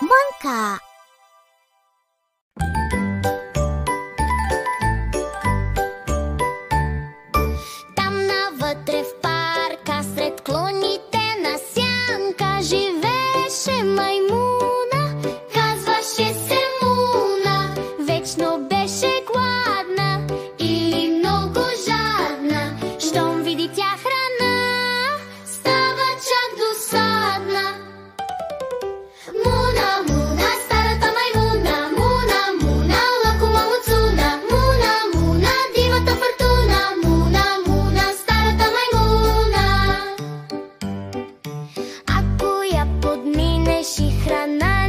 Mânca. Там навътре в парка, сред клоните на сянка, живееше маймуна, казваше се Муна. Вечно беше гладна и много жадна. Щом види тя храна, става чак досадна. Муна, Муна, старата маймуна, Муна, Муна, лакома муцуна, Муна, Муна, дивата фортуна, Муна, Муна, старата маймуна. Ако я подминеш и храна